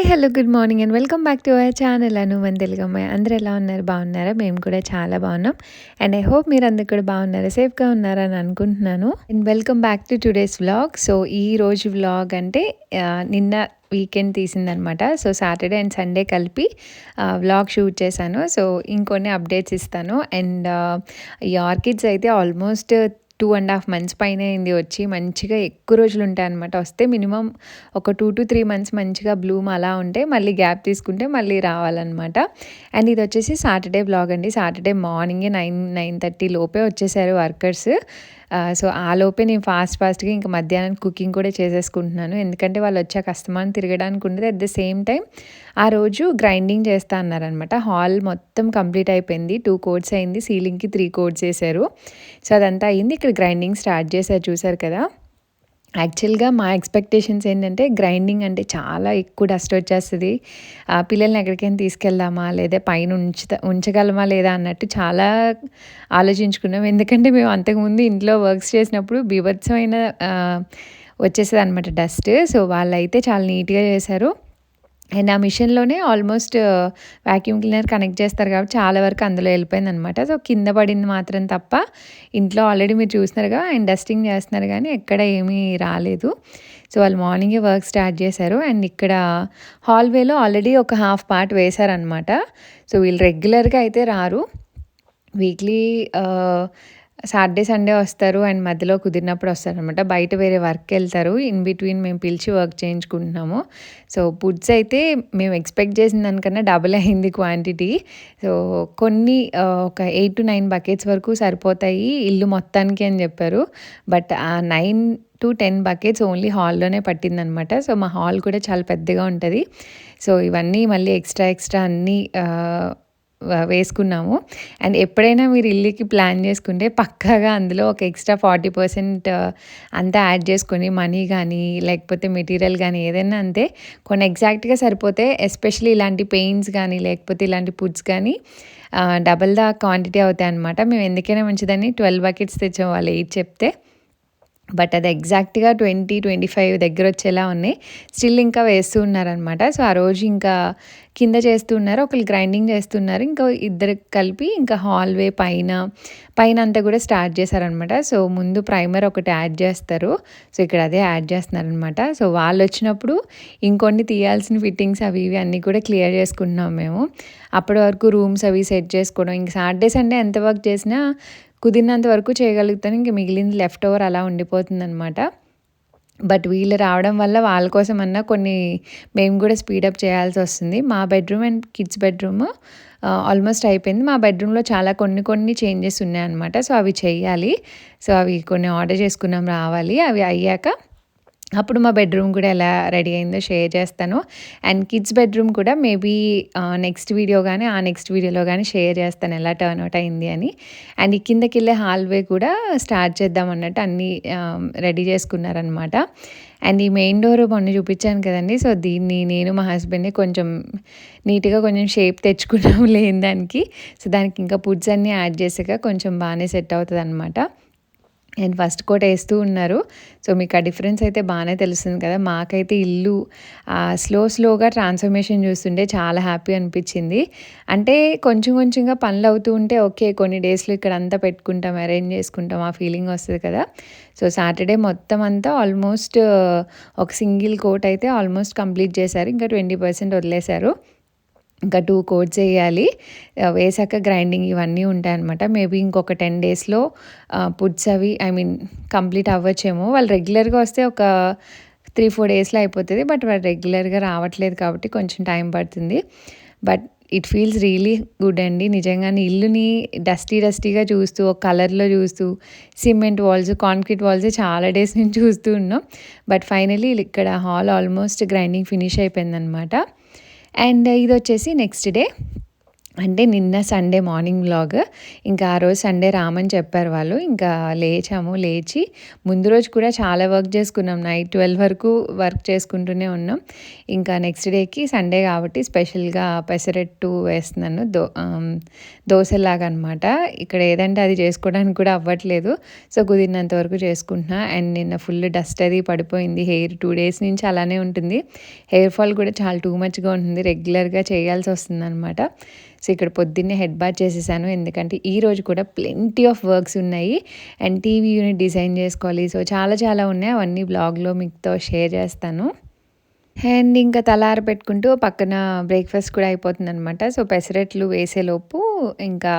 Hi! Hello! Good morning and welcome back to our channel Anu మన తెలుగు అమ్మాయి. అందరూ ఎలా ఉన్నారు? బాగున్నారా? మేము కూడా చాలా బాగున్నాం. అండ్ ఐ హోప్ మీరందరూ కూడా బాగున్నారా? సేఫ్‌గా ఉన్నారా అని అనుకుంటున్నాను. And welcome back to today's vlog. So, ఈరోజు వ్లాగ్ అంటే నిన్న వీకెండ్ తీసిందనమాట. సో, సాటర్డే అండ్ సండే కలిపి వ్లాగ్ షూట్ చేశాను. సో, ఇంకొన్ని అప్డేట్స్ ఇస్తాను. అండ్ ఈ ఆర్కిడ్స్ అయితే ఆల్మోస్ట్ 2.5 మంత్స్ పైనే అయింది వచ్చి. మంచిగా ఎక్కువ రోజులు ఉంటాయన్నమాట. వస్తే మినిమమ్ ఒక 2-3 మంత్స్ మంచిగా బ్లూమ్ అలా ఉంటే మళ్ళీ గ్యాప్ తీసుకుంటే మళ్ళీ రావాలన్నమాట. అండ్ ఇది వచ్చేసి సాటర్డే వ్లాగ్ అండి. సాటర్డే మార్నింగే 9:30 లోపే వచ్చేసారు వర్కర్స్. సో, ఆ లోపే నేను ఫాస్ట్‌గా ఇంక మధ్యాహ్నానికి కుకింగ్ కూడా చేసేసుకుంటున్నాను. ఎందుకంటే వాళ్ళు వచ్చాక అస్తమానం తిరగడానికి ఉండదు. అట్ ద సేమ్ టైం ఆ రోజు గ్రైండింగ్ చేస్తా అన్నారనమాట. హాల్ మొత్తం కంప్లీట్ అయిపోయింది. 2 కోట్స్ అయింది. సీలింగ్‌కి 3 కోట్స్ ఏశారు. సో, అదంతా అయింది. ఇక్కడ గ్రైండింగ్ స్టార్ట్ చేశారు చూసారు కదా! యాక్చువల్‌గా మా ఎక్స్‌పెక్టేషన్స్ ఏంటంటే గ్రైండింగ్ అంటే చాలా ఎక్కువ డస్ట్ వచ్చేస్తది. పిల్లల్ని ఎక్కడికైనా తీసుకెళ్దామా? లేదా పైన ఉంచగలమా లేదా అన్నట్టు చాలా ఆలోచించుకున్నాం. ఎందుకంటే మేము అంతకుముందు ఇంట్లో వర్క్స్ చేసినప్పుడు బీభత్సమైన వచ్చేసేదనమాట డస్ట్. సో, వాళ్ళైతే చాలా నీట్‌గా చేశారు. అండ్ ఆ మిషన్‌లోనే ఆల్మోస్ట్ వాక్యూమ్ క్లీనర్ కనెక్ట్ చేస్తారు కాబట్టి చాలా వరకు అందులో వెళ్ళిపోయిందనమాట. సో, కింద పడింది మాత్రం తప్ప ఇంట్లో ఆల్రెడీ మీరు చూస్తున్నారుగా అండ్ డస్టింగ్ చేస్తున్నారు కానీ ఎక్కడ ఏమీ రాలేదు. సో, వాళ్ళు మార్నింగే వర్క్ స్టార్ట్ చేశారు. అండ్ ఇక్కడ హాల్వేలో ఆల్రెడీ ఒక హాఫ్ పార్ట్ వేశారనమాట. సో, వీళ్ళు రెగ్యులర్‌గా అయితే రారు. వీక్లీ సాటర్డే, సండే వస్తారు. అండ్ మధ్యలో కుదిరినప్పుడు వస్తారనమాట. బయట వేరే వర్క్‌కెళ్తారు. ఇన్ బిట్వీన్ మేము పిలిచి వర్క్ చేయించుకుంటున్నాము. సో, పుడ్స్ అయితే మేము ఎక్స్‌పెక్ట్ చేసిన దానికన్నా డబుల్ అయింది క్వాంటిటీ. సో, కొన్ని ఒక 8-9 బకెట్స్ వరకు సరిపోతాయి ఇల్లు మొత్తానికి అని చెప్పారు. బట్ ఆ 9-10 బకెట్స్ ఓన్లీ హాల్లోనే పట్టిందనమాట. సో, మా హాల్ కూడా చాలా పెద్దగా ఉంటది. సో, ఇవన్నీ మళ్ళీ ఎక్స్ట్రా అన్నీ వేసుకున్నాము. అండ్ ఎప్పుడైనా మీరు ఇల్లుకి ప్లాన్ చేసుకుంటే పక్కాగా అందులో ఒక ఎక్స్ట్రా 40% అంతా యాడ్ చేసుకొని మనీ కానీ, లేకపోతే మెటీరియల్ కానీ ఏదైనా అంతే కొన్ని ఎగ్జాక్ట్‌గా సరిపోతే ఎస్పెషల్లీ ఇలాంటి పెయింట్స్ కానీ, లేకపోతే ఇలాంటి పుడ్స్ కానీ డబుల్ ద క్వాంటిటీ అవుతాయన్నమాట. మేము ఎందుకైనా మంచిదని 12 బకెట్స్ తెచ్చాం వాళ్ళు 8 చెప్తే. బట్ అది ఎగ్జాక్ట్‌గా 20-25 దగ్గరొచ్చేలా ఉన్నాయి. స్టిల్ ఇంకా వేస్తూ ఉన్నారనమాట. సో, ఆ రోజు ఇంకా కింద చేస్తూ ఉన్నారు. ఒకళ్ళు గ్రైండింగ్ చేస్తున్నారు. ఇంకో ఇద్దరు కలిపి ఇంకా హాల్‌వే పైన అంతా కూడా స్టార్ట్ చేశారనమాట. సో, ముందు ప్రైమర్ ఒకటి యాడ్ చేస్తారు. సో, ఇక్కడ అదే యాడ్ చేస్తున్నారనమాట. సో, వాళ్ళొచ్చినప్పుడు ఇంకొన్ని తీయాల్సిన ఫిట్టింగ్స్ అవి ఇవి అన్నీ కూడా క్లియర్ చేసుకుంటున్నాం మేము. అప్పటి వరకు రూమ్స్ అవి సెట్ చేసుకోవడం ఇంక సాటర్డే, సండే ఎంత వర్క్ చేసినా కుదిరినంత వరకు చేయగలుగుతాను. ఇంక మిగిలింది లెఫ్ట్ ఓవర్ అలా ఉండిపోతుందనమాట. బట్ వీళ్ళు రావడం వల్ల వాళ్ళ కోసమన్నా కొన్ని మేము కూడా స్పీడప్ చేయాల్సొస్తుంది. మా bedroom and kids bedroom almost అయిపోయింది. మా బెడ్రూమ్‌లో చాలా కొన్ని చేంజెస్ ఉన్నాయన్నమాట. సో, అవి చెయ్యాలి. సో, అవి కొన్ని ఆర్డర్ చేసుకున్నాం రావాలి. అవి అయ్యాక అప్పుడు మా బెడ్రూమ్ కూడా ఎలా రెడీ అయిందో షేర్ చేస్తాను. అండ్ కిడ్స్ బెడ్రూమ్ కూడా మేబీ నెక్స్ట్ వీడియో గానీ, ఆ నెక్స్ట్ వీడియోలో గానీ షేర్ చేస్తాను ఎలా టర్న్ అవుట్ అయింది అని. అండ్ ఈ కిందకెళ్ళే హాల్‌వే కూడా స్టార్ట్ చేద్దాం అన్నట్టు అన్నీ రెడీ చేసుకున్నారనమాట. అండ్ ఈ మెయిన్ డోర్ మొన్న చూపించాను కదండీ! సో, దీన్ని నేను మా హస్బెండే కొంచెం నీట్‌గా కొంచెం షేప్ తెచ్చుకున్నాం లేని దానికి. సో, దానికి ఇంకా పుడ్స్ అన్నీ యాడ్ చేసాక కొంచెం బాగానే సెట్ అవుతదనమాట. అండ్ ఫస్ట్ కోట్ ఏస్తూ ఉన్నారు. సో, మీకు ఆ డిఫరెన్స్ అయితే బాగానే తెలుస్తుంది కదా! మాకైతే ఇల్లు స్లోగా ట్రాన్స్‌ఫర్మేషన్ చూస్తుంటే చాలా హ్యాపీ అనిపించింది. అంటే కొంచెంగా పనులవుతూ ఉంటే ఓకే. కొన్ని డేస్‌లో ఇక్కడంతా పెట్టుకుంటాం, అరేంజ్ చేసుకుంటాం ఆ ఫీలింగ్ వస్తది కదా! సో, సాటర్డే మొత్తం అంతా ఆల్మోస్ట్ ఒక సింగిల్ కోట్ అయితే ఆల్మోస్ట్ కంప్లీట్ చేశారు. ఇంకా 20% వదిలేశారు. ఇంకా 2 కోట్స్ ఎయ్యాలి. వేసాక గ్రైండింగ్ ఇవన్నీ ఉంటాయన్నమాట. మేబీ ఇంకొక 10 డేస్‌లో పుడ్స్ అవి కంప్లీట్ అవ్వచ్చేమో. వాళ్ళు రెగ్యులర్‌గా వస్తే ఒక 3-4 డేస్‌లో అయిపోతది. బట్ వాళ్ళు రెగ్యులర్‌గా రావట్లేదు కాబట్టి కొంచెం టైం పడుతుంది. But it feels really good అండి. నిజంగానే ఇల్లుని డస్టీగా చూస్తూ, ఒక కలర్‌లో చూస్తూ, సిమెంట్ వాల్స్, కాంక్రీట్ వాల్స్ చాలా డేస్ నుంచి చూస్తూ ఉన్నాం. బట్ ఫైనల్లీ ఇక్కడ హాల్ ఆల్మోస్ట్ గ్రైండింగ్ ఫినిష్ అయిపోయిందనమాట. అండ్ ఇదొచ్చేసి నెక్స్ట్ డే. అంటే నిన్న సండే మార్నింగ్ వ్లాగ్. ఇంకా ఆ రోజు సండే రామని చెప్పారు వాళ్ళు. ఇంకా లేచాము. లేచి ముందు రోజు కూడా చాలా వర్క్ చేసుకున్నాం. నైట్ 12 వరకు వర్క్ చేసుకుంటూనే ఉన్నాం. ఇంకా నెక్స్ట్ డేకి సండే కాబట్టి స్పెషల్‌గా పెసరట్టు వేస్తున్నాను. దోసలాగా అనమాట. ఇక్కడ ఏదంటే అది చేసుకోవడానికి కూడా అవ్వట్లేదు. సో, కుదిరినంత వరకు చేసుకుంటున్నా. అండ్ నిన్న ఫుల్ డస్ట్ అది పడిపోయింది. హెయిర్ 2 డేస్ నుంచి అలానే ఉంటుంది. హెయిర్ ఫాల్ కూడా చాలా టూ మచ్‌గా ఉంటుంది. రెగ్యులర్‌గా చేయాల్సి వస్తుందనమాట. సో, ఇక్కడ పొద్దున్నే హెడ్ బాత్ చేసేసాను. ఎందుకంటే ఈరోజు కూడా ప్లెంటీ ఆఫ్ వర్క్స్ ఉన్నాయి. అండ్ టీవీ యూనిట్ డిజైన్ చేసుకోవాలి. సో, చాలా ఉన్నాయి. అవన్నీ బ్లాగ్‌లో మీతో షేర్ చేస్తాను. అండ్ ఇంకా తలార పెట్టుకుంటూ పక్కన బ్రేక్‌ఫాస్ట్ కూడా అయిపోతుందనమాట. సో, పెసరట్లు వేసేలోపు ఇంకా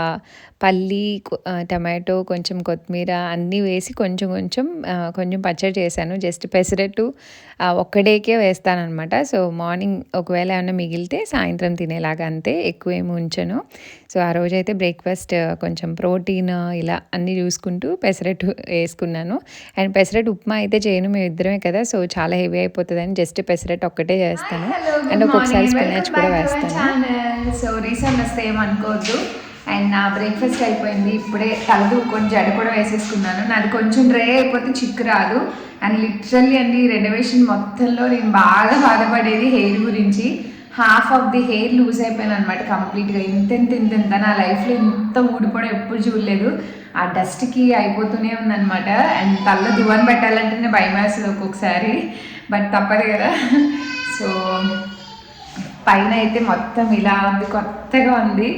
పల్లి, టమాటో, కొంచెం కొత్తిమీర అన్నీ వేసి కొంచెం పచ్చడి చేశాను. జస్ట్ పెసరట్టు ఒక్క డేకే వేస్తాననమాట. సో, మార్నింగ్ ఒకవేళ ఏమన్నా మిగిలితే సాయంత్రం తినేలాగా అంతే. ఎక్కువేమి ఉంచను. సో, ఆ రోజైతే బ్రేక్‌ఫాస్ట్ కొంచెం ప్రోటీన్ ఇలా అన్నీ చూసుకుంటూ పెసరట్టు వేసుకున్నాను. అండ్ పెసరట్టు ఉప్మా అయితే చేయను. మేమిద్దరమే కదా! సో, చాలా హెవీ అయిపోతదని జస్ట్ పెసరట్టు ఒక్కటే చేస్తాను. అండ్ ఒక్కొక్కసారి స్పినాచ్ కూడా వేస్తాను. సో రీసెంట్ వస్తే ఏమనుకోవద్దు. అండ్ నా బ్రేక్ఫాస్ట్ అయిపోయింది. ఇప్పుడే తల దూకొని జడ కూడా వేసేసుకున్నాను. నాది కొంచెం డ్రై అయిపోతే చిక్కు రాదు. అండ్ లిటరల్లీ అండి రెనోవేషన్ మొత్తంలో నేను బాగా బాధపడేది హెయిర్ గురించి. Half of the hair loose అయిపోయాను అనమాట కంప్లీట్గా. ఇంత నా లైఫ్లో ఇంత ఊడిపోవడం ఎప్పుడు చూడలేదు. ఆ డస్ట్కి అయిపోతూనే ఉందన్నమాట. అండ్ తల్ల దువ్వని పెట్టాలంటేనే భయం వేస్తుంది ఒక్కొక్కసారి. బట్ తప్పదు కదా. సో పైన అయితే మొత్తం ఇలా ఉంది, కొత్తగా ఉంది.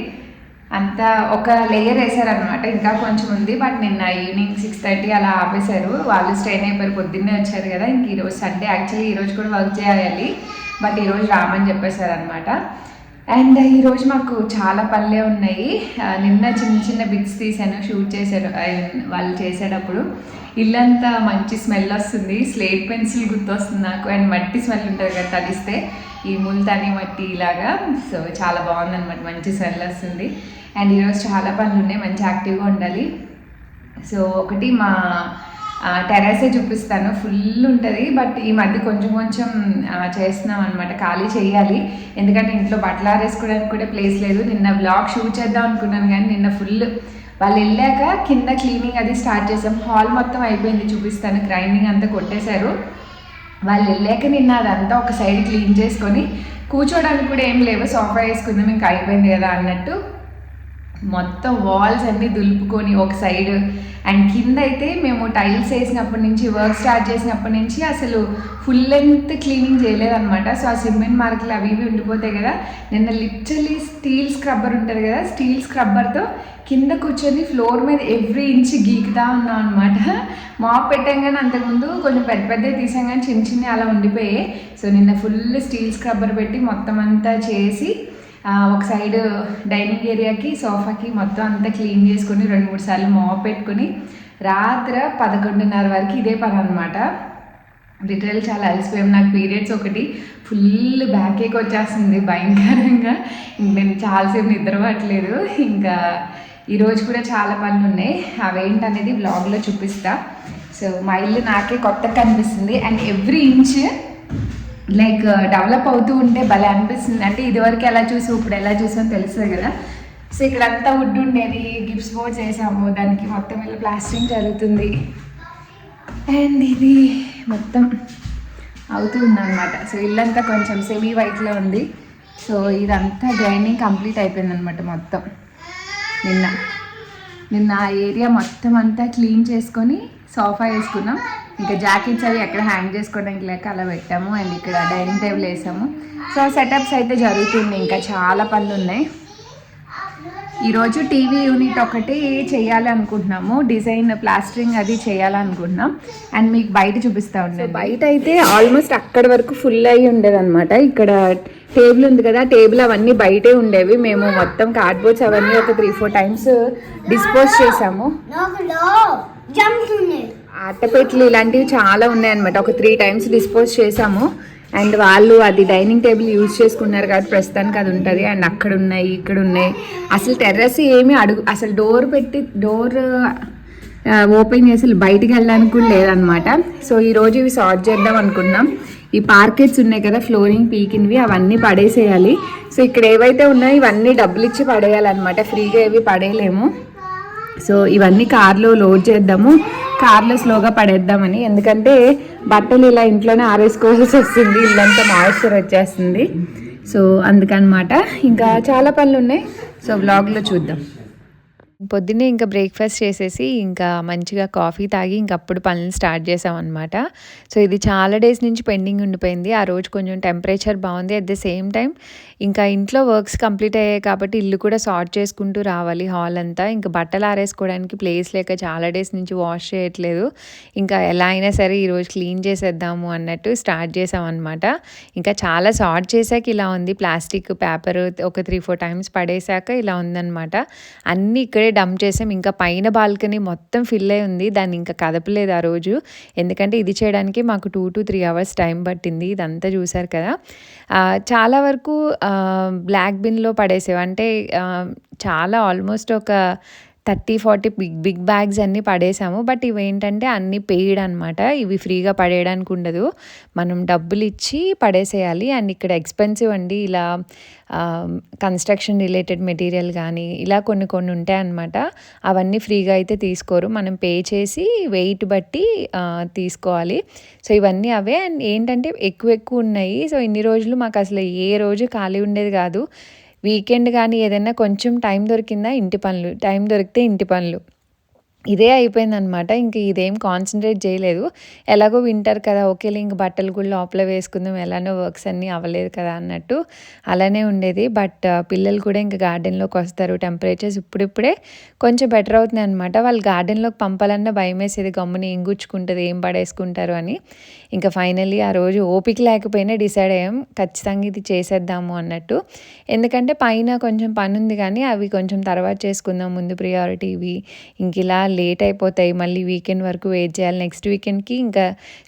అంతా ఒక లేయర్ వేసారనమాట. ఇంకా కొంచెం ఉంది. బట్ నిన్న ఈవినింగ్ 6:30 అలా ఆపేశారు. వాళ్ళు స్ట్రెయిన్ అయిపోయారు. పొద్దున్నే వచ్చారు కదా. ఇంక ఈరోజు సండే. యాక్చువల్లీ ఈరోజు కూడా వర్క్ చేయాలి. బట్ ఈరోజు రామని చెప్పేశారనమాట. అండ్ ఈరోజు మాకు చాలా పనులే ఉన్నాయి. నిన్న చిన్న బిట్స్ తీసాను, షూట్ చేశాను వాళ్ళు చేసేటప్పుడు. ఇల్లంతా మంచి స్మెల్ వస్తుంది. స్లేట్ పెన్సిల్ గుర్తొస్తుంది నాకు. అండ్ మట్టి స్మెల్ ఉంటుంది కదా తడిస్తే, ఈ ముల్తాని మట్టి ఇలాగా. సో చాలా బాగుందన్నమాట, మంచి స్మెల్ వస్తుంది. అండ్ ఈరోజు చాలా పనులు ఉన్నాయి, మంచి యాక్టివ్గా ఉండాలి. సో ఒకటి మా టెర్రసే చూపిస్తాను. ఫుల్ ఉంటుంది. బట్ ఈ మధ్య కొంచెం చేస్తున్నాం అనమాట. ఖాళీ చేయాలి. ఎందుకంటే ఇంట్లో బట్టలు ఆరేసుకోవడానికి కూడా ప్లేస్ లేదు. నిన్న బ్లాగ్ షూట్ చేద్దాం అనుకున్నాను కానీ నిన్న ఫుల్ వాళ్ళు వెళ్ళాక కింద క్లీనింగ్ అది స్టార్ట్ చేసాం. హాల్ మొత్తం అయిపోయింది, చూపిస్తాను. గ్రైండింగ్ అంతా కొట్టేశారు. వాళ్ళు వెళ్ళాక నిన్న అదంతా ఒక సైడ్ క్లీన్ చేసుకొని కూర్చోడానికి కూడా ఏం లేవు. సోఫా వేసుకుందాం ఇంకా అయిపోయింది కదా అన్నట్టు మొత్తం వాల్స్ అన్నీ దులుపుకొని ఒక సైడ్. అండ్ కింద అయితే మేము టైల్స్ వేసినప్పటి నుంచి, వర్క్ స్టార్ట్ చేసినప్పటి నుంచి అసలు ఫుల్ లెంత్ క్లీనింగ్ చేయలేదన్నమాట. సో ఆ సిమెంట్ మార్కులు అవి ఇవి ఉండిపోతాయి కదా. నిన్న లిటరలీ స్టీల్ స్క్రబ్బర్ ఉంటుంది కదా, స్టీల్ స్క్రబ్బర్తో కింద కూర్చొని ఫ్లోర్ మీద ఎవ్రీ ఇంచ్ గీకుతా ఉన్నాం అనమాట. మాప్ పెట్టాం కానీ అంతకుముందు కొంచెం పెద్దవి తీసాం కానీ చిన్న అలా ఉండిపోయాయి. సో నిన్న ఫుల్ స్టీల్ స్క్రబ్బర్ పెట్టి మొత్తం అంతా చేసి ఒక సైడ్ డైనింగ్ ఏరియాకి, సోఫాకి మొత్తం అంతా క్లీన్ చేసుకొని 2-3 సార్లు మాప్ పెట్టుకొని రాత్రి 11:30 వరకు ఇదే పని అనమాట. లిటరల్ చాలా అలసిపోయాం. నాకు పీరియడ్స్ ఒకటి ఫుల్ బ్యాక్ ఏక్ వచ్చేస్తుంది భయంకరంగా. నేను చాలాసేపు నిద్రపట్టలేదు. ఇంకా ఈరోజు కూడా చాలా పనులు ఉన్నాయి. అవేంటనేది బ్లాగ్లో చూపిస్తా. సో మా ఇల్లు నాకే కొత్తగా కనిపిస్తుంది. And every inch like develop అవుతూ ఉంటే భలే అనిపిస్తుంది. అంటే ఇదివరకు ఎలా చూసి ఇప్పుడు ఎలా చూసామో తెలుస్తుంది కదా. సో ఇక్కడంతా వుడ్ ఉండేది, గిప్స్ బోర్డ్స్ వేసాము. దానికి మొత్తం ఇలా ప్లాస్టింగ్ జరుగుతుంది. అండ్ ఇది మొత్తం అవుతూ ఉందన్నమాట. సో ఇల్లంతా కొంచెం సెమీ వైట్లో ఉంది. సో ఇదంతా గ్రైండింగ్ కంప్లీట్ అయిపోయిందనమాట మొత్తం. నిన్న ఆ ఏరియా మొత్తం అంతా క్లీన్ చేసుకొని సోఫా వేసుకున్నాం. ఇంకా జాకెట్స్ అవి ఎక్కడ హ్యాంగ్ చేసుకోవడానికి లేక అలా పెట్టాము. అండ్ ఇక్కడ డైనింగ్ టేబుల్ వేసాము. సో సెటప్స్ అయితే జరుగుతుంది. ఇంకా చాలా పనులు ఉన్నాయి. ఈరోజు టీవీ యూనిట్ ఒకటి చేయాలి అనుకుంటున్నాము. డిజైన్ ప్లాస్టరింగ్ అది చేయాలనుకుంటున్నాం. అండ్ మీకు బయట చూపిస్తూ ఉన్నాను. బయట అయితే ఆల్మోస్ట్ అక్కడి వరకు ఫుల్ అయ్యి ఉండేదన్నమాట. ఇక్కడ టేబుల్ ఉంది కదా, టేబుల్ అవన్నీ బయటే ఉండేవి. మేము మొత్తం కార్డ్బోర్డ్స్ అవన్నీ ఒక 3-4 టైమ్స్ డిస్పోజ్ చేసాము. అట్టపెట్లు ఇలాంటివి చాలా ఉన్నాయన్నమాట. ఒక 3 టైమ్స్ డిస్పోజ్ చేసాము. అండ్ వాళ్ళు అది డైనింగ్ టేబుల్ యూజ్ చేసుకున్నారు కాబట్టి ప్రస్తుతానికి అది ఉంటుంది. అండ్ అక్కడ ఉన్నాయి, ఇక్కడ ఉన్నాయి. అసలు టెర్రస్ ఏమి అసలు డోర్ ఓపెన్ చేసి బయటికి వెళ్ళడానికి కూడా లేదనమాట. సో ఈరోజు ఇవి సార్ట్ చేద్దాం అనుకున్నాం. ఈ పార్కెట్స్ ఉన్నాయి కదా ఫ్లోరింగ్ పీకినవి, అవన్నీ పడేసేయాలి. సో ఇక్కడ ఏవైతే ఉన్నాయో ఇవన్నీ డబ్బులు ఇచ్చి పడేయాలన్నమాట, ఫ్రీగా ఏవి పడేయలేము. సో ఇవన్నీ కార్లో లోడ్ చేద్దాము, కార్లో స్లోగా పడేద్దామని. ఎందుకంటే బట్టలు ఇలా ఇంట్లోనే ఆరేసుకోవాల్సి వస్తుంది, ఇల్లంతా మాయిశ్చర్ వచ్చేస్తుంది. సో అందుకనమాట. ఇంకా చాలా పనులు ఉన్నాయి, సో వ్లాగ్లో చూద్దాం. పొద్దున్నే ఇంకా బ్రేక్ఫాస్ట్ చేసేసి ఇంకా మంచిగా కాఫీ తాగి ఇంకప్పుడు పనులు స్టార్ట్ చేసామన్నమాట. సో ఇది చాలా డేస్ నుంచి పెండింగ్ ఉండిపోయింది. ఆ రోజు కొంచెం టెంపరేచర్ బాగుంది. అట్ ద సేమ్ టైం ఇంకా ఇంట్లో వర్క్స్ కంప్లీట్ అయ్యాయి కాబట్టి ఇల్లు కూడా సార్ట్ చేసుకుంటూ రావాలి, హాల్ అంతా. ఇంకా బట్టలు ఆరేసుకోవడానికి ప్లేస్ లేక చాలా డేస్ నుంచి వాష్ చేయట్లేదు. ఇంకా ఎలా అయినా సరే ఈరోజు క్లీన్ చేసేద్దాము అన్నట్టు స్టార్ట్ చేసామన్నమాట. ఇంకా చాలా సార్ట్ చేశాక ఇలా ఉంది. ప్లాస్టిక్ పేపర్ ఒక 3-4 టైమ్స్ పడేశాక ఇలా ఉందన్నమాట. అన్నీ ఇక్కడే డంప్ చేసాం. ఇంకా పైన బాల్కనీ మొత్తం ఫిల్ అయి ఉంది, దాన్ని ఇంకా కదపలేదు ఆ రోజు. ఎందుకంటే ఇది చేయడానికి మాకు 2 to 3 hours టైం పట్టింది. ఇదంతా చూసారు కదా. చాలా వరకు బ్లాక్ బిన్లో పడేసేవి, అంటే చాలా ఆల్మోస్ట్ ఒక 30-40 బిగ్ బ్యాగ్స్ అన్నీ పడేసాము. బట్ ఇవేంటంటే అన్నీ పెయిడ్ అనమాట, ఇవి ఫ్రీగా పడేయడానికి ఉండదు, మనం డబ్బులు ఇచ్చి పడేసేయాలి. అండ్ ఇక్కడ ఎక్స్పెన్సివ్ అండి, ఇలా కన్స్ట్రక్షన్ రిలేటెడ్ మెటీరియల్ కానీ ఇలా కొన్ని ఉంటాయన్నమాట. అవన్నీ ఫ్రీగా అయితే తీసుకోరు, మనం పే చేసి వెయిట్ బట్టి తీసుకోవాలి. సో ఇవన్నీ అవే. అండ్ ఏంటంటే ఎక్కువ ఉన్నాయి. సో ఇన్ని రోజులు మాకు అసలు ఏ రోజు ఖాళీ ఉండేది కాదు. వీకెండ్ కానీ ఏదైనా కొంచెం టైం దొరికిందా ఇంటి పనులు, టైం దొరికితే ఇంటి పనులు, ఇదే అయిపోయిందనమాట. ఇంక ఇదేం కాన్సన్ట్రేట్ చేయలేదు. ఎలాగో వింటర్ కదా, ఓకేలే ఇంక బట్టలు కూడా లోపల వేసుకుందాం, ఎలానో వర్క్స్ అన్నీ అవ్వలేదు కదా అన్నట్టు అలానే ఉండేది. బట్ పిల్లలు కూడా ఇంకా గార్డెన్లోకి వస్తారు. టెంపరేచర్స్ ఇప్పుడిప్పుడే కొంచెం బెటర్ అవుతున్నాయి అనమాట. వాళ్ళు గార్డెన్లోకి పంపాలన్నా భయం వేసేది, గమ్ముని ఏం గుచ్చుకుంటుంది, ఏం పడేసుకుంటారు అని. ఇంకా ఫైనల్లీ ఆ రోజు ఓపిక లేకపోయినా డిసైడ్ అయ్యాం ఖచ్చితంగా ఇది చేసేద్దాము అన్నట్టు. ఎందుకంటే పైన కొంచెం పని ఉంది కానీ అవి కొంచెం తర్వాత చేసుకుందాం, ముందు ప్రియారిటీ ఇవి. ఇంక ఇలా లేట్ అయిపోతాయి, మళ్ళీ వీకెండ్ వరకు వెయిట్ చేయాలి. నెక్స్ట్ వీకెండ్కి ఇంకా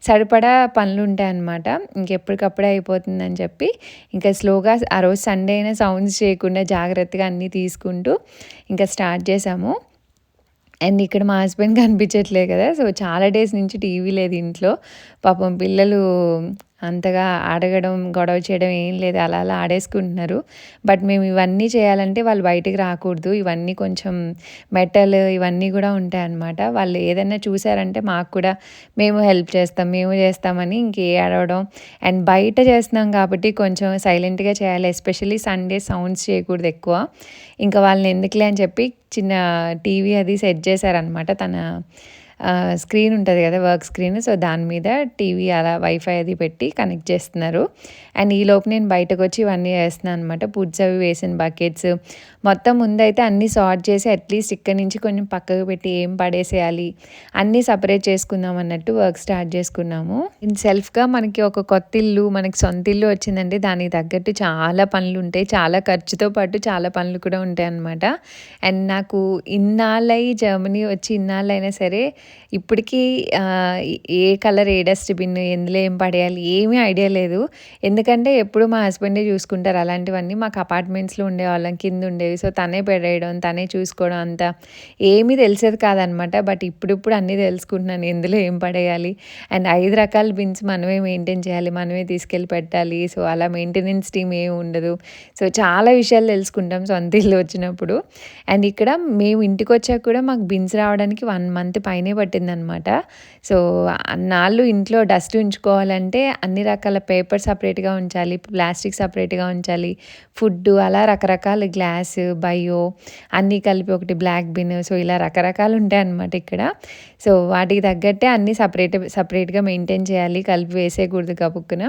సరిపడా పనులు ఉంటాయన్నమాట. ఇంకెప్పటికప్పుడే అయిపోతుందని చెప్పి ఇంకా స్లోగా ఆ రోజు సండే అయినా సౌండ్స్ చేయకుండా జాగ్రత్తగా అన్నీ తీసుకుంటూ ఇంకా స్టార్ట్ చేసాము. అండ్ ఇక్కడ మా హస్బెండ్ కనిపించట్లేదు కదా. సో చాలా డేస్ నుంచి టీవీ లేదు ఇంట్లో. పాపం పిల్లలు అంతగా అడగడం, గొడవ చేయడం ఏం లేదు, అలా అలా ఆడేసుకుంటున్నారు. బట్ మేము ఇవన్నీ చేయాలంటే వాళ్ళు బయటికి రాకూడదు. ఇవన్నీ కొంచెం మెటల్ ఇవన్నీ కూడా ఉంటాయన్నమాట. వాళ్ళు ఏదైనా చూసారంటే మాకు కూడా మేము హెల్ప్ చేస్తాం, మేము చేస్తామని ఇంకే అడవడం. అండ్ బయట చేస్తున్నాం కాబట్టి కొంచెం సైలెంట్గా చేయాలి. ఎస్పెషల్లీ సండే సౌండ్స్ చేయకూడదు ఎక్కువ. ఇంకా వాళ్ళని ఎందుకులే అని చెప్పి చిన్న టీవీ అది సెట్ చేశారనమాట. తన స్క్రీన్ ఉంటుంది కదా, వర్క్ స్క్రీన్. సో దాని మీద టీవీ అలా వైఫై అది పెట్టి కనెక్ట్ చేస్తున్నారు. అండ్ ఈలోపు నేను బయటకు వచ్చి ఇవన్నీ వేస్తున్నాను అనమాట. పుడ్స్ అవి వేసిన బకెట్స్ మొత్తం ముందైతే అన్నీ సార్ట్ చేసి అట్లీస్ట్ ఇక్కడ నుంచి కొంచెం పక్కకు పెట్టి ఏం పడేసేయాలి అన్నీ సపరేట్ చేసుకుందాం అన్నట్టు వర్క్ స్టార్ట్ చేసుకున్నాము. సెల్ఫ్గా మనకి ఒక కొత్త ఇల్లు, మనకి సొంత ఇల్లు వచ్చిందంటే దానికి తగ్గట్టు చాలా పనులు ఉంటాయి, చాలా ఖర్చుతో పాటు చాలా పనులు కూడా ఉంటాయి అన్నమాట. అండ్ నాకు జర్మనీ వచ్చి ఇన్నాళ్ళైనా సరే ఇప్పటికీ ఏ కలర్, ఏ డస్ట్బిన్, ఎందులో ఏం పడేయాలి ఏమీ ఐడియా లేదు. ఎందుకంటే ఎప్పుడు మా హస్బెండే చూసుకుంటారు అలాంటివన్నీ. మాకు అపార్ట్మెంట్స్లో ఉండేవాళ్ళం, కింద ఉండేవి. సో తనే పడేయడం, తనే చూసుకోవడం, అంతా ఏమీ తెలిసేది కాదనమాట. బట్ ఇప్పుడు అన్నీ తెలుసుకుంటున్నాను, ఎందులో ఏం పడేయాలి. అండ్ 5 రకాల బిన్స్ మనమే మెయింటైన్ చేయాలి, మనమే తీసుకెళ్ళి పెట్టాలి. సో అలా మెయింటెనెన్స్ టీమ్ ఏమి ఉండదు. సో చాలా విషయాలు తెలుసుకుంటాం సొంత ఇల్లు వచ్చినప్పుడు. అండ్ ఇక్కడ మేము ఇంటికి వచ్చాక కూడా మాకు బిన్స్ రావడానికి 1 month పైనే పట్టిందనమాట. సో అన్నాళ్ళు ఇంట్లో డస్ట్ ఉంచుకోవాలంటే అన్ని రకాల పేపర్ సపరేట్గా ఉంచాలి, ప్లాస్టిక్ సపరేట్గా ఉంచాలి, ఫుడ్ అలా రకరకాల గ్లాస్, బయో అన్నీ కలిపి ఒకటి బ్లాక్ బిన్. సో ఇలా రకరకాలు ఉంటాయన్నమాట ఇక్కడ. సో వాటికి తగ్గట్టే అన్నీ సపరేట్గా మెయింటైన్ చేయాలి, కలిపి వేసేయకూడదు కపుక్కున.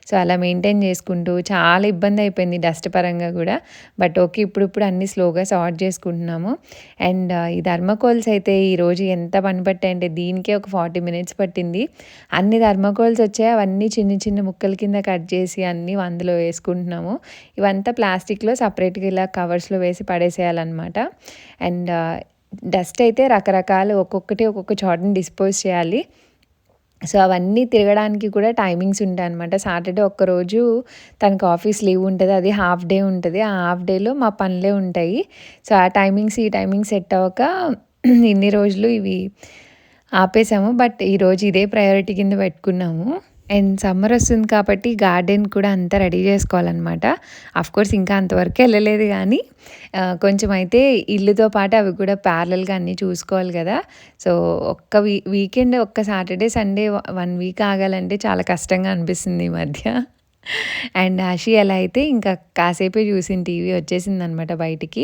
సో అలా మెయింటైన్ చేసుకుంటూ చాలా ఇబ్బంది అయిపోయింది డస్ట్ పరంగా కూడా. బట్ ఓకే, ఇప్పుడు అన్నీ స్లోగా సార్ట్ చేసుకుంటున్నాము. అండ్ ఈ థర్మాకోల్స్ అయితే ఈరోజు ఎంత పని పట్టాయంటే దీనికే ఒక 40 minutes పట్టింది. అన్ని థర్మాకోల్స్ వచ్చాయి, అవన్నీ చిన్న ముక్కల కింద కట్ చేసి అన్నీ అందులో వేసుకుంటున్నాము. ఇవంతా ప్లాస్టిక్లో సపరేట్గా ఇలా కవర్స్లో వేసి పడేసేయాలన్నమాట. అండ్ డస్ట్ అయితే రకరకాలు ఒక్కొక్క చోటని డిస్పోజ్ చేయాలి. సో అవన్నీ తిరగడానికి కూడా టైమింగ్స్ ఉంటాయి అనమాట. సాటర్డే ఒక్కరోజు తనకు ఆఫీస్ లీవ్ ఉంటుంది, అది హాఫ్ డే ఉంటుంది. ఆ హాఫ్ డేలో మా పనులే ఉంటాయి. సో ఆ ఈ టైమింగ్స్ సెట్ అవ్వక ఇన్ని రోజులు ఇవి ఆపేసాము. బట్ ఈరోజు ఇదే ప్రయారిటీ కింద పెట్టుకున్నాము. అండ్ సమ్మర్ వస్తుంది కాబట్టి గార్డెన్ కూడా అంతా రెడీ చేసుకోవాలన్నమాట. అఫ్‌కోర్స్ ఇంకా అంతవరకు ఎళ్ళలేదు గానీ కొంచెం అయితే ఇల్లుతో పాటు అవి కూడా ప్యారలల్‌గా అన్నీ చూసుకోవాలి గదా! సో, ఒక్క వీకెండ్ ఒక్క సాటర్‌డే, సండే 1 వీక్ ఆగాలంటే చాలా కష్టంగా అనిపిస్తుంది ఈ మధ్య. అండ్ ఆషి అలా అయితే ఇంకా కాసేపే చూసింది టీవీ వచ్చేసిందనమాట బయటికి.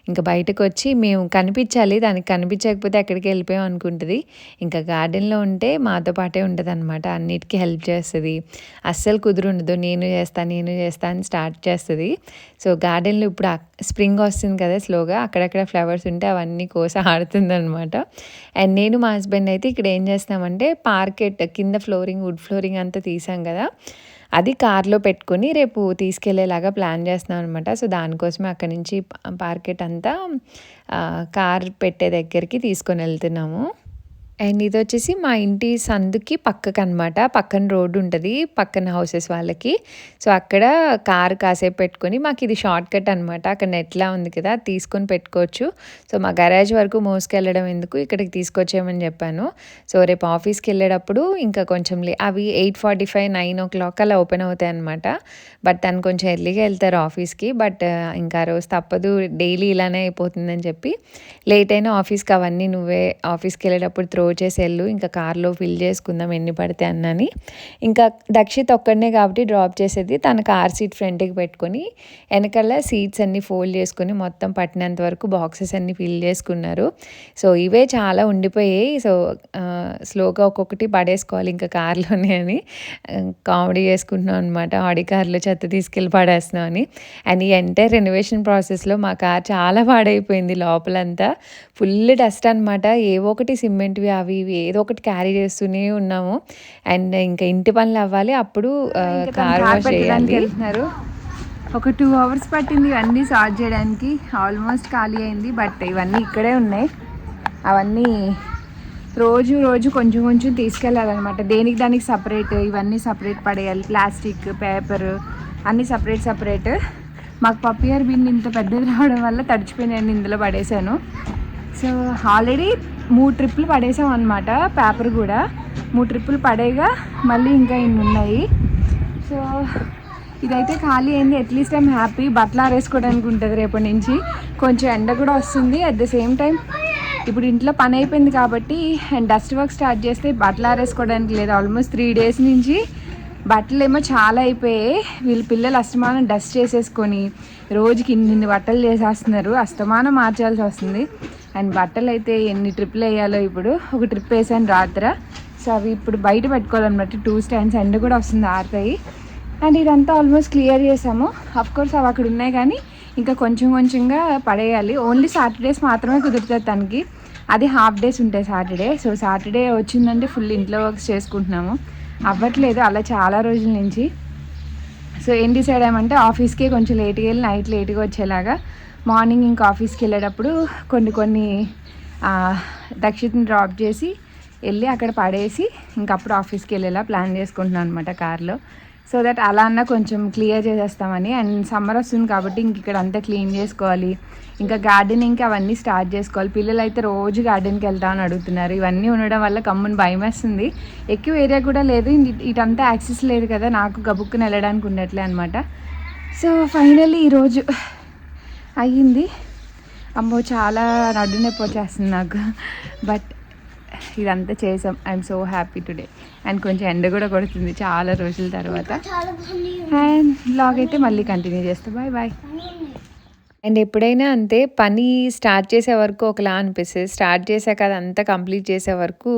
ఇంకా బయటకొచ్చి మేము కనిపించాలి. దానికి కనిపించకపోతే ఎక్కడికి వెళ్ళిపోయాం అనుకుంటది. ఇంకా గార్డెన్‌లో ఉంటే మాతో పాటే ఉంటదనమాట. అన్నిటికి హెల్ప్ చేస్తది. అస్సలు కుదురుండదు. నేను చేస్తా అని స్టార్ట్ చేస్తది. సో, గార్డెన్‌లో ఇప్పుడు స్ప్రింగ్ వస్తుంది కదా! స్లోగా అక్కడక్కడ ఫ్లవర్స్ ఉంటే అవన్నీ కోసి ఆడుతుందనమాట. అండ్ నేను మా హస్బెండ్ అయితే ఇక్కడ ఏం చేస్తామంటే పార్కెట్ కింద వుడ్ ఫ్లోరింగ్ అంతా తీసాం కదా! అది కార్‌లో పెట్టుకొని రేపు తీసుకెళ్ళేలాగా ప్లాన్ చేస్తున్నాం అనమాట. సో, దానికోసమే అక్కడి నుంచి పార్కెట్ అంతా కార్ పెట్టే దగ్గరికి తీసుకొనెళ్తున్నాము. అండ్ ఇదొచ్చేసి మా ఇంటి సందుకి పక్కకనమాట. పక్కన రోడ్డు ఉంటది. పక్కన హౌసెస్ వాళ్ళకి. సో, అక్కడ కారు కాసేపు పెట్టుకొని మాకిది షార్ట్ కట్ అనమాట. అక్కడ నెట్‌లా ఉంది కదా! అది తీసుకొని పెట్టుకోవచ్చు. సో, మా గరాజ్ వరకు మోసుకెళ్ళడం ఎందుకు ఇక్కడికి తీసుకొచ్చేయమని చెప్పాను. సో, రేపు ఆఫీస్‌కెళ్ళేటప్పుడు ఇంకా కొంచెం అవి 8:45, 9:00 అలా ఓపెన్ అవుతాయన్నమాట. బట్ తను కొంచెం ఎర్లీగా ఎళ్తారు ఆఫీస్‌కి. బట్ ఇంకా ఆ రోజు తప్పదు డైలీ ఇలానే అయిపోతుందని చెప్పి లేట్ అయినా ఆఫీస్‌కి అవన్నీ నువ్వే ఆఫీస్‌కెళ్ళేటప్పుడు త్రో చేసేళ్ళు. ఇంకా కార్‌లో ఫిల్ చేసుకుందాం ఎన్ని పడితే అన్నని. ఇంకా దక్షిత్ ఒక్కడినే కాబట్టి డ్రాప్ చేసేది. తన కార్ సీట్ ఫ్రంట్‌కి పెట్టుకొని ఎనకాల సీట్స్ అన్నీ ఫోల్డ్ చేసుకొని మొత్తం పట్టినంత వరకు బాక్సెస్ అన్నీ ఫిల్ చేసుకున్నారు. సో, ఇవే చాలా ఉండిపోయాయి. సో, స్లోగా ఒక్కొక్కటి పడేసుకోవాలి ఇంకా కార్‌లోనే అని కామెడీ చేసుకుంటున్నాం అనమాట. ఆడి కార్‌లో చెత్త తీసుకెళ్ళి పడేస్తున్నాం అని. అండ్ ఈ ఎంటైర్ రెనోవేషన్ ప్రాసెస్‌లో మా కార్ చాలా పాడైపోయింది లోపలంతా. ఫుల్ డస్ట్ అనమాట. ఏవో ఒకటి సిమెంట్‌వి అవి ఇవి ఏదో ఒకటి క్యారీ చేస్తూనే ఉన్నాము. అండ్ ఇంకా ఇంటి పనులు అవ్వాలి. అప్పుడు కార్ వాష్ చేయాలి. వెళ్తున్నారు. ఒక 2 అవర్స్ పట్టింది ఇవన్నీ సార్ట్ చేయడానికి. ఆల్మోస్ట్ ఖాళీ అయింది. బట్ ఇవన్నీ ఇక్కడే ఉన్నాయి. అవన్నీ రోజు కొంచెం కొంచెం తీసుకెళ్ళాలన్నమాట. దేనికి దానికి సపరేట్, ఇవన్నీ సపరేట్ పడేయాలి. ప్లాస్టిక్, పేపర్ అన్నీ సపరేట్. మాకు పప్పియర్ బిన్ ఇంత పెద్దది రావడం వల్ల తడిచిపోయినాయని ఇందులో పడేశాను. సో, ఆల్రెడీ 3 ట్రిప్పులు పడేసాం అనమాట. పేపర్ కూడా 3 ట్రిప్పులు పడేగా మళ్ళీ ఇంకా ఇన్ని ఉన్నాయి. సో, ఇదైతే ఖాళీ అయింది. At least I'm happy. బట్టలు ఆరేసుకోవడానికి ఉంటుంది రేపటి నుంచి. కొంచెం ఎండ కూడా వస్తుంది. అట్ ద సేమ్ టైం ఇప్పుడు ఇంట్లో పని అయిపోయింది కాబట్టి అండ్ డస్ట్ వర్క్ స్టార్ట్ చేస్తే బట్టలు ఆరేసుకోవడానికి లేదు. ఆల్మోస్ట్ 3 డేస్ నుంచి బట్టలు ఏమో చాలా అయిపోయాయి. వీళ్ళ పిల్లలు అస్తమానం డస్ట్ చేసేసుకొని రోజుకి ఇన్ని బట్టలు చేసేస్తున్నారు. అస్తమానం మార్చాల్సి వస్తుంది. అండ్ బట్టలు అయితే ఎన్ని ట్రిప్పులు వేయాలో. ఇప్పుడు ఒక ట్రిప్ వేసాను రాత్ర. సో, అవి ఇప్పుడు బయట పెట్టుకోవాలన్నమాట. 2 స్టాండ్స్ ఎండ కూడా వస్తుంది, ఆరుతాయి. అండ్ ఇదంతా ఆల్మోస్ట్ క్లియర్ చేసాము. అఫ్కోర్స్ అవి అక్కడ ఉన్నాయి కానీ ఇంకా కొంచెంగా పడేయాలి. ఓన్లీ సాటర్డేస్ మాత్రమే కుదురుతుంది తనకి. అది హాఫ్ డేస్ ఉంటాయి సాటర్డే. సో, సాటర్డే వచ్చిందంటే ఫుల్ ఇంట్లో వర్క్స్ చేసుకుంటున్నాము. అవ్వట్లేదు అలా చాలా రోజుల నుంచి. సో, ఏం డిసైడ్ అయ్యామంటే ఆఫీస్కే కొంచెం లేట్గా వెళ్ళి నైట్ లేట్గా వచ్చేలాగా మార్నింగ్ ఇంకా ఆఫీస్కి వెళ్ళేటప్పుడు కొన్ని దక్షిత్ని డ్రాప్ చేసి వెళ్ళి అక్కడ పడేసి ఇంకప్పుడు ఆఫీస్కి వెళ్ళేలా ప్లాన్ చేసుకుంటున్నాను అనమాట కార్లో. సో దట్ అలా అన్నా కొంచెం క్లియర్ చేసేస్తామని. అండ్ సమ్మర్ వస్తుంది కాబట్టి ఇంక ఇక్కడ అంతా క్లీన్ చేసుకోవాలి. ఇంకా గార్డెనింగ్కి అవన్నీ స్టార్ట్ చేసుకోవాలి. పిల్లలు అయితే రోజు గార్డెన్కి వెళ్తామని అడుగుతున్నారు. ఇవన్నీ ఉండడం వల్ల కమ్ముని భయం వేస్తుంది. ఎక్కువ ఏరియా కూడా లేదు, ఇటంతా యాక్సెస్ లేదు కదా, నాకు గబుక్కుని వెళ్ళడానికి ఉండట్లే అనమాట. సో ఫైనల్లీ ఈరోజు అయ్యింది. అమ్మో చాలా నడ్డు నొప్పి వచ్చేస్తుంది నాకు. బట్ ఇదంతా చేసాం. I'm so happy today. And కొంచెం ఎండ కూడా కొడుతుంది చాలా రోజుల తర్వాత. అండ్ బ్లాగ్ అయితే మళ్ళీ కంటిన్యూ చేస్తా. Bye bye. అండ్ ఎప్పుడైనా అంతే, పని స్టార్ట్ చేసే వరకు ఒకలా అనిపిస్తుంది. స్టార్ట్ చేశాక అదంతా కంప్లీట్ చేసే వరకు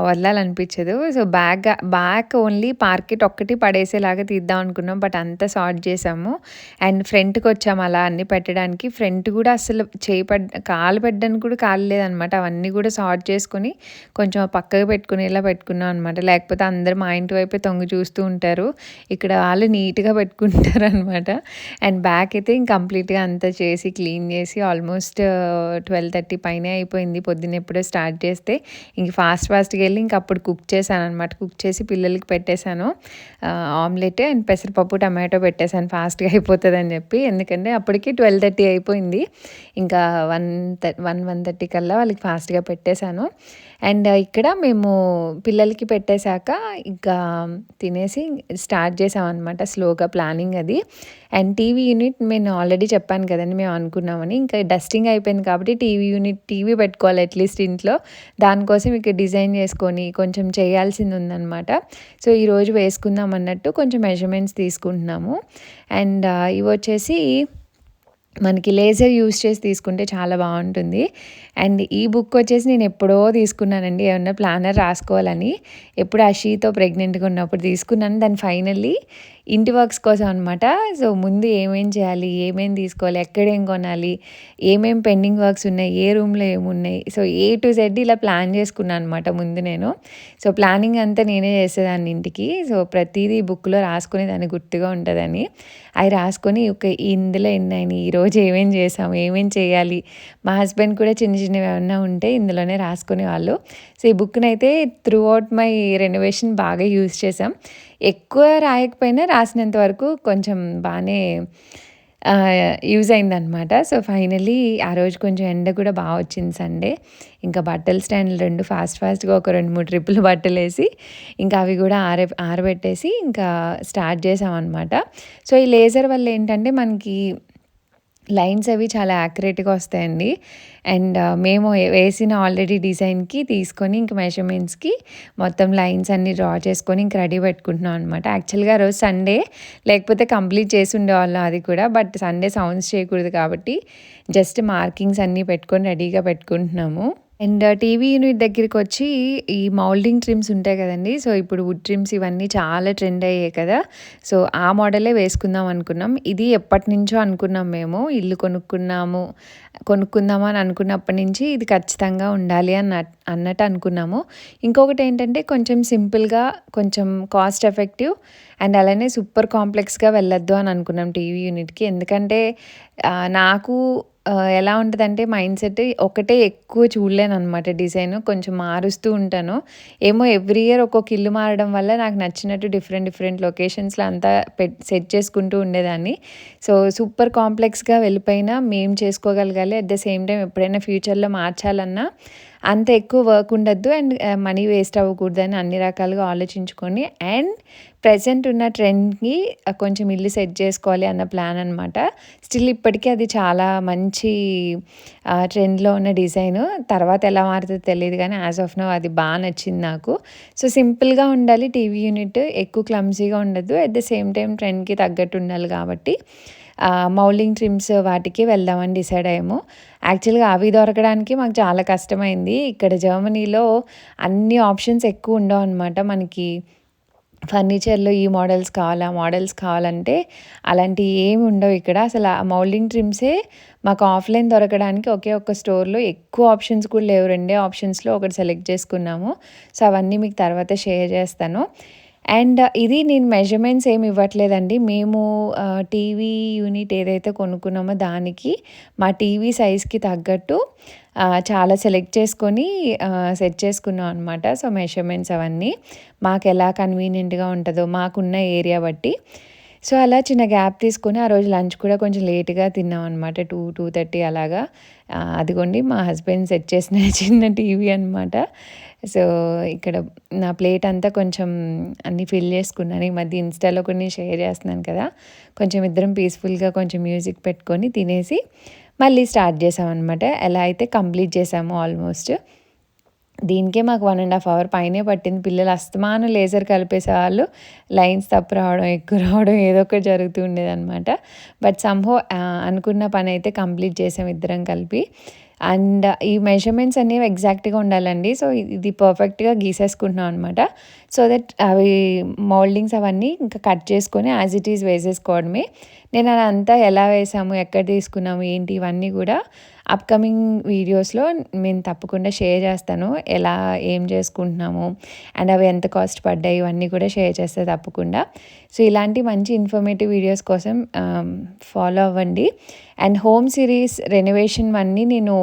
వదలాలనిపించదు. సో బ్యాక్ ఓన్లీ పార్కెట్ ఒక్కటి పడేసేలాగా తీద్దాం అనుకున్నాం. బట్ అంతా సార్ట్ చేసాము. అండ్ ఫ్రంట్కి వచ్చాము అలా అన్నీ పెట్టడానికి. ఫ్రంట్ కూడా అసలు కాలు పెట్టడానికి కూడా కాలు లేదనమాట. అవన్నీ కూడా సార్ట్ చేసుకొని కొంచెం పక్కకు పెట్టుకునేలా పెట్టుకున్నాం అనమాట. లేకపోతే అందరు మా ఇంటి వైపే తొంగి చూస్తూ ఉంటారు. ఇక్కడ వాళ్ళు నీట్గా పెట్టుకుంటారు అనమాట. అండ్ బ్యాక్ అయితే ఇంకంప్లీట్గా అంతా చేసి క్లీన్ చేసి ఆల్మోస్ట్ 12:30 పైనే అయిపోయింది. పొద్దున్న ఎప్పుడో స్టార్ట్ చేస్తే ఇంక ఫాస్ట్గా వెళ్ళి ఇంక అప్పుడు కుక్ చేశాను అనమాట. కుక్ చేసి పిల్లలకి పెట్టేశాను. ఆమ్లెట్ అండ్ పెసరపప్పు టమాటో పెట్టేశాను ఫాస్ట్గా అయిపోతుంది అని చెప్పి. ఎందుకంటే అప్పటికి 12:30 అయిపోయింది. ఇంకా 1:30 కల్లా వాళ్ళకి ఫాస్ట్గా పెట్టేశాను. అండ్ ఇక్కడ మేము పిల్లలకి పెట్టేశాక ఇంకా తినేసి స్టార్ట్ చేసామన్నమాట స్లోగా ప్లానింగ్ అది. అండ్ టీవీ యూనిట్ నేను ఆల్రెడీ చెప్పాను కదండీ మేము అనుకున్నామని. ఇంకా డస్టింగ్ అయిపోయింది కాబట్టి టీవీ పెట్టుకోవాలి అట్లీస్ట్ ఇంట్లో. దానికోసం ఇక్కడ డిజైన్ చేసుకొని కొంచెం చేయాల్సింది ఉందన్నమాట. సో ఈరోజు వేసుకుందాం అన్నట్టు కొంచెం మెజర్మెంట్స్ తీసుకుంటున్నాము. అండ్ ఇవొచ్చేసి మనకి లేజర్ యూజ్ చేసి తీసుకుంటే చాలా బాగుంటుంది. అండ్ ఈ బుక్ వచ్చేసి నేను ఎప్పుడో తీసుకున్నానండి, ఏమన్నా ప్లానర్ రాసుకోవాలని. ఎప్పుడు అషీతో ప్రెగ్నెంట్గా ఉన్నప్పుడు తీసుకున్నాను. దాన్ని ఫైనల్లీ ఇంటి వర్క్స్ కోసం అనమాట. సో ముందు ఏమేం చేయాలి, ఏమేం తీసుకోవాలి, ఎక్కడేం కొనాలి, ఏమేం పెండింగ్ వర్క్స్ ఉన్నాయి, ఏ రూమ్లో ఏమున్నాయి, సో ఏ టు జెడ్ ఇలా ప్లాన్ చేసుకున్నాను అనమాట ముందు నేను. సో ప్లానింగ్ అంతా నేనే చేసేదాన్ని ఇంటికి. సో ప్రతిదీ బుక్లో రాసుకుని దాన్ని గుర్తుగా ఉంటుందని అవి రాసుకొని ఇందులో ఎన్నైనాయి, ఈరోజు ఏమేం చేసాము, ఏమేం చేయాలి. మా హస్బెండ్ కూడా చిన్న చిన్నవి ఏమన్నా ఉంటే ఇందులోనే రాసుకునేవాళ్ళు. సో ఈ బుక్ని అయితే త్రూ అవుట్ మై రెనోవేషన్ బాగా యూజ్ చేసాం. ఎక్కువ రాయకపోయినా రాసినంత వరకు కొంచెం బాగానే యూజ్ అయిందనమాట. సో ఫైనల్లీ ఆ రోజు కొంచెం ఎండ కూడా బాగా వచ్చింది సండే. ఇంకా బట్టల స్టాండ్లు 2 ఫాస్ట్గా ఒక 2-3 ట్రిప్పులు బట్టలేసి ఇంకా అవి కూడా ఆరబెట్టేసి ఇంకా స్టార్ట్ చేసామన్నమాట. సో ఈ లేజర్ వల్ల ఏంటంటే మనకి లైన్స్ అవి చాలా యాక్యురేట్గా వస్తాయండి. అండ్ మేము వేసిన ఆల్రెడీ డిజైన్కి తీసుకొని ఇంక మెజర్మెంట్స్కి మొత్తం లైన్స్ అన్నీ డ్రా చేసుకొని ఇంక రెడీ పెట్టుకుంటున్నాం అనమాట. యాక్చువల్గా రోజు సండే లేకపోతే కంప్లీట్ చేసి ఉండేవాళ్ళం అది కూడా. బట్ సండే సౌండ్స్ చేయకూడదు కాబట్టి జస్ట్ మార్కింగ్స్ అన్నీ పెట్టుకొని రెడీగా పెట్టుకుంటున్నాము. అండ్ టీవీ యూనిట్ దగ్గరికి వచ్చి ఈ మౌల్డింగ్ ట్రిమ్స్ ఉంటాయి కదండి. సో ఇప్పుడు వుడ్ ట్రిమ్స్ ఇవన్నీ చాలా ట్రెండ్ అయ్యాయి కదా. సో ఆ మోడలే వేసుకుందాం అనుకున్నాం. ఇది ఎప్పటి నుంచో అనుకున్నాం మేము. ఇల్లు కొనుక్కుందామని అనుకున్నప్పటి నుంచి ఇది ఖచ్చితంగా ఉండాలి అన్నట్టు అనుకున్నాము. ఇంకొకటి ఏంటంటే కొంచెం సింపుల్గా, కొంచెం కాస్ట్ ఎఫెక్టివ్ అండ్ అలానే సూపర్ కాంప్లెక్స్గా వెళ్ళొద్దు అని అనుకున్నాం టీవీ యూనిట్కి. ఎందుకంటే నాకు ఎలా ఉంటదంటే మైండ్ సెట్ ఒకటే ఎక్కువ చూడలేననమాట డిజైన్. కొంచెం మారుస్తూ ఉంటాను. ఏమో ఎవ్రీ ఇయర్ ఒక్కొక్క ఇల్లు మారడం వల్ల నాకు నచ్చినట్టు డిఫరెంట్ లొకేషన్స్‌లో అంతా సెట్ చేసుకుంటూ ఉండేదాన్ని. సో సూపర్ కాంప్లెక్స్‌గా వెళ్ళిపోయినా మేము చేసుకోగలగాలి. అట్ ద సేమ్ టైమ్ ఎప్పుడైనా ఫ్యూచర్‌లో మార్చాలన్నా అంత ఎక్కువ వర్క్ ఉండొద్దు అండ్ మనీ వేస్ట్ అవ్వకూడదని అన్ని రకాలుగా ఆలోచించుకొని అండ్ ప్రెజెంట్ ఉన్న ట్రెండ్‌కి కొంచెం ఇల్లు సెట్ చేసుకోవాలి అన్న ప్లాన్ అనమాట. స్టిల్ ఇప్పటికీ అది చాలా మంచి ట్రెండ్‌లో ఉన్న డిజైను. తర్వాత ఎలా మారుతుందో తెలీదు కానీ యాజ్ ఆఫ్ నౌ అది బాగా నచ్చింది నాకు. సో సింపుల్గా ఉండాలి టీవీ యూనిట్, ఎక్కువ క్లమ్జీగా ఉండద్దు. అట్ ద సేమ్ టైం ట్రెండ్‌కి తగ్గట్టు ఉండాలి కాబట్టి మౌల్డింగ్ ట్రిమ్స్ వాటికి వెళ్దామని డిసైడ్ అయ్యాము. యాక్చువల్గా అవి దొరకడానికి మాకు చాలా కష్టమైంది. ఇక్కడ జర్మనీలో అన్ని ఆప్షన్స్ ఎక్కువ ఉండవు అనమాట. మనకి ఫర్నిచర్‌లో ఈ మోడల్స్ కావాలా, మోడల్స్ కావాలంటే అలాంటివి ఏమి ఉండవు ఇక్కడ. అసలు ఆ మౌల్డింగ్ ట్రిమ్సే మాకు ఆఫ్‌లైన్ దొరకడానికి ఒకే ఒక్క స్టోర్‌లో, ఎక్కువ ఆప్షన్స్ కూడా లేవు. 2 ఆప్షన్స్‌లో ఒకటి సెలెక్ట్ చేసుకున్నాము. సో అవన్నీ మీకు తర్వాత షేర్ చేస్తాను. అండ్ ఇది నేను మెజర్మెంట్స్ ఏమి ఇవ్వట్లేదండి. మేము టీవీ యూనిట్ ఏదైతే కొనుక్కున్నామో దానికి మా టీవీ సైజ్‌కి తగ్గట్టు చాలా సెలెక్ట్ చేసుకొని సెట్ చేసుకున్నాం అనమాట. సో మెజర్మెంట్స్ అవన్నీ మాకు ఎలా కన్వీనియంట్‌గా ఉంటుందో మాకున్న ఏరియా బట్టి. సో అలా చిన్న గ్యాప్ తీసుకొని ఆ రోజు లంచ్ కూడా కొంచెం లేట్‌గా తిన్నామనమాట. 2:30 అలాగా. అదిగోండి మా హస్బెండ్ సెట్ చేసిన చిన్న టీవీ అనమాట. సో ఇక్కడ నా ప్లేట్ అంతా కొంచెం అన్నీ ఫిల్ చేసుకున్నాను. ఈ మధ్య ఇన్‌స్టాలో కొన్ని షేర్ చేస్తున్నాను కదా. కొంచెం ఇద్దరం పీస్‌ఫుల్‌గా కొంచెం మ్యూజిక్ పెట్టుకొని తినేసి మళ్ళీ స్టార్ట్ చేసామనమాట. ఎలా అయితే కంప్లీట్ చేసామో ఆల్మోస్ట్. దీనికే మాకు 1.5 అవర్ పైనే పట్టింది. పిల్లలు అస్తమానం లేజర్ కలిపేసేవాళ్ళు. లైన్స్ తప్పు రావడం, ఎక్కువ రావడం ఏదో ఒకటి జరుగుతూ ఉండేదనమాట. బట్ సమ్‌హౌ అనుకున్న పనైతే కంప్లీట్ చేసాం ఇద్దరం కలిపి. అండ్ ఈ మెజర్మెంట్స్ అనేవి ఎగ్జాక్ట్‌గా ఉండాలండి. సో ఇది పర్ఫెక్ట్‌గా గీసేసుకుంటున్నాం అనమాట. సో దట్ అవి మౌల్డింగ్స్ అవన్నీ ఇంకా కట్ చేసుకొని యాజ్ ఇట్ ఈజ్ వేసేసుకోవడమే. నేను అదంతా ఎలా వేసాము, ఎక్కడ తీసుకున్నాము, ఏంటి ఇవన్నీ కూడా అప్‌కమింగ్ వీడియోస్‌లో నేను తప్పకుండా షేర్ చేస్తాను. ఎలా ఏం చేసుకుంటున్నాము అండ్ అవి ఎంత కాస్ట్ పడ్డాయి ఇవన్నీ కూడా షేర్ చేస్తా తప్పకుండా. సో ఇలాంటి మంచి ఇన్ఫర్మేటివ్ వీడియోస్ కోసం ఫాలో అవ్వండి. అండ్ హోమ్ సిరీస్ రెనోవేషన్ అన్నీ నేను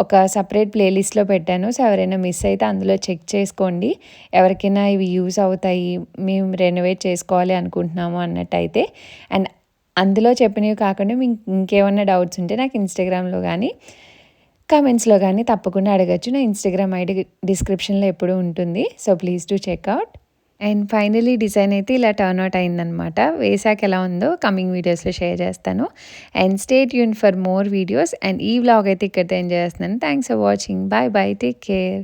ఒక సపరేట్ ప్లేలిస్ట్‌లో పెట్టాను. సో ఎవరైనా మిస్ అయితే అందులో చెక్ చేసుకోండి. ఎవరికైనా ఇవి యూజ్ అవుతాయి, మేము రెనోవేట్ చేసుకోవాలి అనుకుంటున్నాము అన్నట్టయితే. అండ్ అందులో చెప్పినవి కాకుండా మీకు ఇంకేమన్నా డౌట్స్ ఉంటే నాకు ఇన్‌స్టాగ్రామ్‌లో కానీ కామెంట్స్లో కానీ తప్పకుండా అడగచ్చు. నా ఇన్స్టాగ్రామ్ ఐడి డిస్క్రిప్షన్లో ఎప్పుడూ ఉంటుంది. So please do checkout. And finally design అయితే ఇలా టర్న్ అవుట్ అయిందనమాట. వేసాక ఎలా ఉందో కమింగ్ వీడియోస్లో షేర్ చేస్తాను. And stay tune for more videos. And ఈ వ్లాగ్ అయితే ఇక్కడితో ఎంజాయ్ చేస్తున్నాను. Thanks for watching. Bye bye, take care.